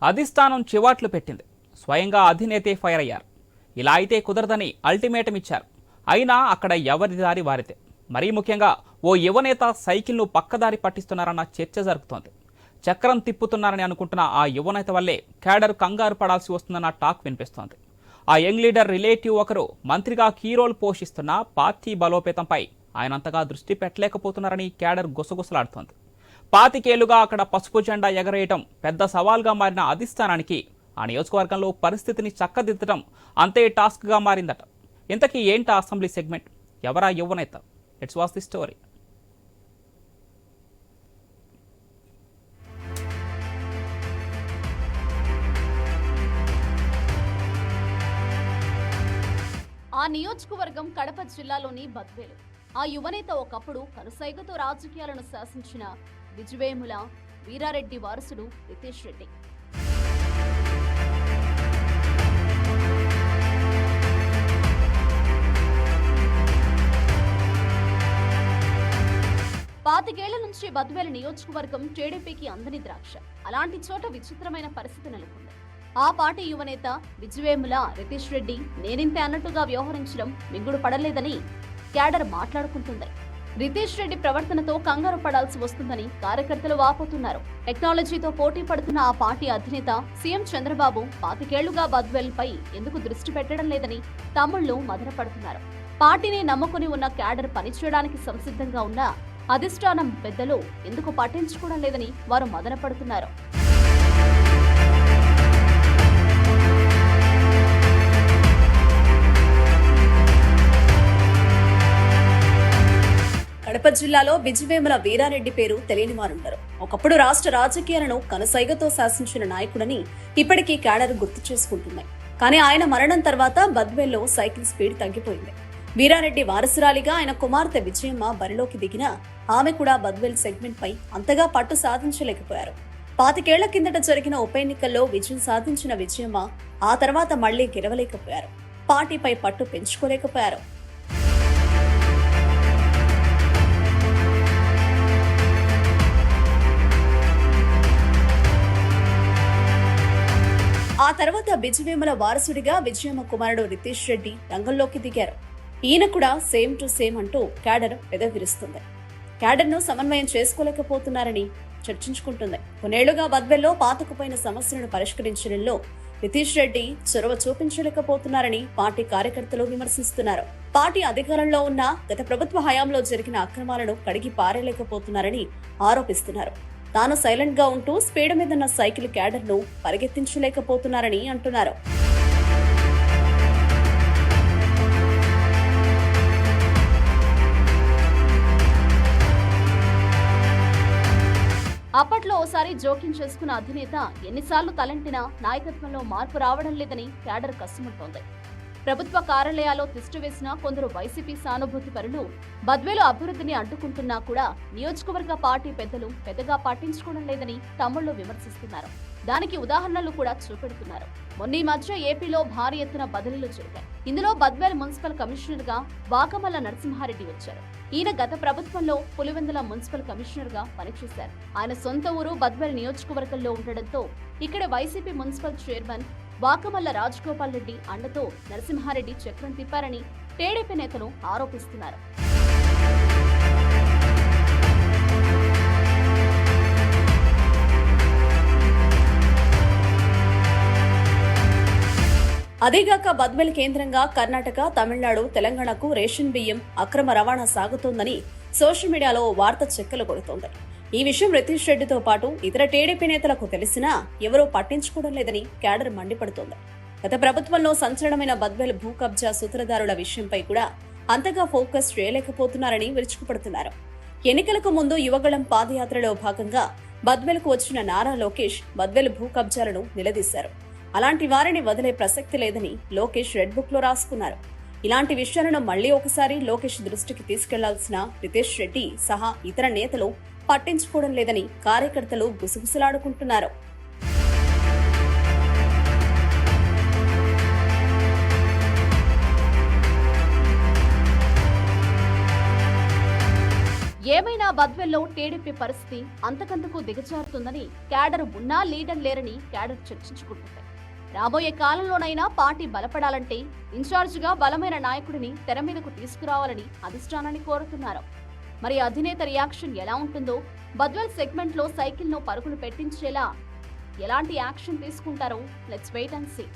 అధిష్టానం చివాట్లు పెట్టింది. స్వయంగా అధినేతే ఫైర్ అయ్యారు. ఇలా అయితే కుదరదని అల్టిమేటం ఇచ్చారు. అయినా అక్కడ ఎవరి దారి వారితే. మరీ ముఖ్యంగా ఓ యువనేత సైకిల్ను పక్కదారి పట్టిస్తున్నారన్న చర్చ జరుగుతోంది. చక్రం తిప్పుతున్నారని అనుకుంటున్న ఆ యువనేత వల్లే క్యాడర్ కంగారు పడాల్సి వస్తుందన్న టాక్ వినిపిస్తోంది. ఆ యంగ్ లీడర్ రిలేటివ్ ఒకరు మంత్రిగా కీ రోల్ పోషిస్తున్న పార్టీ బలోపేతంపై ఆయనంతగా దృష్టి పెట్టలేకపోతున్నారని క్యాడర్ గుసగుసలాడుతోంది. 25 ఏళ్లుగా అక్కడ పసుపు జెండా ఎగరేయటం పెద్ద సవాల్గా మారిన అధిష్టానానికి ఆ నియోజకవర్గంలో పరిస్థితిని చక్కదిద్దడం అంతే టాస్క్గా మారిందట. ఇంతకీ ఏంటా అసెంబ్లీ సెగ్మెంట్? ఎవరా యువనేత? Let's watch the story. ఆ నియోజకవర్గం కడప జిల్లాలోని బద్వేలు. ఆ యువనేత ఒకప్పుడు కనుసైగతో రాజకీయాలను శాసించిన విజయవేముల వీరారెడ్డి వారసుడు రితేష్ రెడ్డి. పాతికేళ్ల నుంచి బద్వేలు నియోజకవర్గం టీడీపీకి అందని ద్రాక్ష. అలాంటి చోట విచిత్రమైన పరిస్థితి నెలకొంది. ఆ పార్టీ యువనేత విజయవేముల రితేష్ రెడ్డి నేనింతే అన్నట్టుగా వ్యవహరించడం మింగుడు పడలేదని క్యాడర్ మాట్లాడుకుంటుంది. రితేష్ రెడ్డి ప్రవర్తనతో కంగారు పడాల్సి వస్తుందని కార్యకర్తలు వాపోతున్నారు. టెక్నాలజీతో పోటీ పడుతున్న ఆ పార్టీ అధినేత సీఎం చంద్రబాబు 25 ఏళ్లుగా బద్వేల్ పై ఎందుకు దృష్టి పెట్టడం లేదని తమ్ముళ్లు మదనపడుతున్నారు. పార్టీని నమ్ముకుని ఉన్న క్యాడర్ పనిచేయడానికి సంసిద్ధంగా ఉన్న అధిష్టానం పెద్దలు ఎందుకు పట్టించుకోవడం లేదని వారు మదనపడుతున్నారు. కడప జిల్లాలో విజయవేముల వీరారెడ్డి పేరు తెలియని వారుండరు. ఒకప్పుడు రాష్ట్ర రాజకీయాలను కనుసైగతో శాసించిన నాయకుడని ఇప్పటికీ క్యాడర్ గుర్తు చేసుకుంటుంది. కానీ ఆయన మరణం తర్వాత బద్వేల్లో సైకిల్ స్పీడ్ తగ్గిపోయింది. వీరారెడ్డి వారసురాలిగా ఆయన కుమార్తె విజయమ్మ బరిలోకి దిగినా ఆమె కూడా బద్వేల్ సెగ్మెంట్ పై అంతగా పట్టు సాధించలేకపోయారు. 25 ఏళ్ల కిందట జరిగిన ఉప ఎన్నికల్లో విజయం సాధించిన విజయమ్మ ఆ తర్వాత మళ్లీ గెలవలేకపోయారు. పార్టీపై పట్టు పెంచుకోలేకపోయారు. ఆ తర్వాత విజయవేముల వారసుడిగా విజయమ్మ కుమారుడు రితేష్ రెడ్డి రంగంలోకి దిగారు. ఈయన కూడా సేమ్ టు సేమ్ అంటూ క్యాడర్ పెదవిరుస్తుంది. క్యాడర్ ను సమన్వయం చేసుకోలేకపోతున్నారని చర్చించుకుంటుంది. కొన్నేళ్లుగా బద్వేల్లో పాతుకుపోయిన సమస్యలను పరిష్కరించడంలో రితేష్ రెడ్డి చొరవ చూపించలేకపోతున్నారని పార్టీ కార్యకర్తలు విమర్శిస్తున్నారు. పార్టీ అధికారంలో ఉన్న గత ప్రభుత్వ హయాంలో జరిగిన అక్రమాలను కడిగి పారేయలేకపోతున్నారని ఆరోపిస్తున్నారు. తాను సైలెంట్ గా ఉంటూ స్పీడ్ మీదన్న సైకిల్ క్యాడర్ ను పరిగెత్తించలేకపోతున్నారని అంటున్నారు. అప్పట్లో ఓసారి జోక్యం చేసుకున్న అధినేత ఎన్నిసార్లు తలంటినా నాయకత్వంలో మార్పు రావడం లేదని క్యాడర్ కసుముతోంది. ప్రభుత్వ కార్యాలయాల్లో తిష్టివేసిన కొందరు వైసీపీ సానుభూతి పరులు బద్వేలు అభివృద్ధిని అడ్డుకుంటున్నా కూడా నియోజకవర్గ పార్టీ పెద్దలు పెద్దగా పట్టించుకోవడం లేదని తమ్ముళ్లు విమర్శిస్తున్నారు. దానికి ఉదాహరణలు కూడా చూపెడుతున్నారు. మొన్న ఈ మధ్య ఏపీలో భారీ ఎత్తున బదిలీలు జరిగాయి. ఇందులో బద్వేల్ మున్సిపల్ కమిషనర్ గా వాకమల్ల నరసింహారెడ్డి వచ్చారు. ఈయన గత ప్రభుత్వంలో పులివెందుల మున్సిపల్ కమిషనర్ గా పనిచేశారు. ఆయన సొంత ఊరు బద్వేల్ నియోజకవర్గంలో ఉండడంతో ఇక్కడ YCP municipal chairman Vakamalla Rajagopal Reddy అండతో నరసింహారెడ్డి చక్రం తిప్పారని టీడీపీ నేతలు ఆరోపిస్తున్నారు. అదేగాక బద్వేల్ కేంద్రంగా కర్ణాటక, తమిళనాడు, తెలంగాణకు రేషన్ బియ్యం అక్రమ రవాణా సాగుతోందని సోషల్ మీడియాలో వార్త చెక్కలు కొడుతోంది. ఈ విషయం రితేష్ రెడ్డితో పాటు ఇతర టీడీపీ నేతలకు తెలిసినా ఎవరూ పట్టించుకోవడం లేదని క్యాడర్ మండిపడుతోంది. గత ప్రభుత్వంలో సంచలనమైన బద్వేల్ భూ కబ్జా సూత్రధారుల విషయంపై కూడా అంతగా ఫోకస్ చేయలేకపోతున్నారని విరుచుకుపడుతున్నారు. ఎన్నికలకు ముందు యువగళం పాదయాత్రలో భాగంగా బద్వేల్కు వచ్చిన నారా లోకేష్ బద్వేల్ భూ కబ్జాలను నిలదీశారు. అలాంటి వారిని వదిలే ప్రసక్తి లేదని లోకేష్ రెడ్ బుక్ లో రాసుకున్నారు. ఇలాంటి విషయాలను మళ్లీ ఒకసారి లోకేష్ దృష్టికి తీసుకెళ్లాల్సిన రితేష్ రెడ్డి సహా ఇతర నేతలు పట్టించుకోవడం లేదని కార్యకర్తలు గుసగుసలాడుకుంటున్నారు. ఏమైనా బద్వెల్లో టీడీపీ పరిస్థితి అంతకంతకు దిగజారుతుందని, క్యాడర్ ఉన్నా లీడర్ లేరని క్యాడర్ చర్చించుకుంటుంది. రాబోయే కాలంలోనైనా పార్టీ బలపడాలంటే ఇన్ఛార్జిగా బలమైన నాయకుడిని తెర మీదకు తీసుకురావాలని అధిష్టానాన్ని కోరుతున్నారు. మరి అధినేత రియాక్షన్ ఎలా ఉంటుందో, బద్వెల్ సెగ్మెంట్ లో సైకిల్ ను పరుగులు పెట్టించేలా ఎలాంటి యాక్షన్ తీసుకుంటారో లెట్స్ వెయిట్ అండ్ సీ.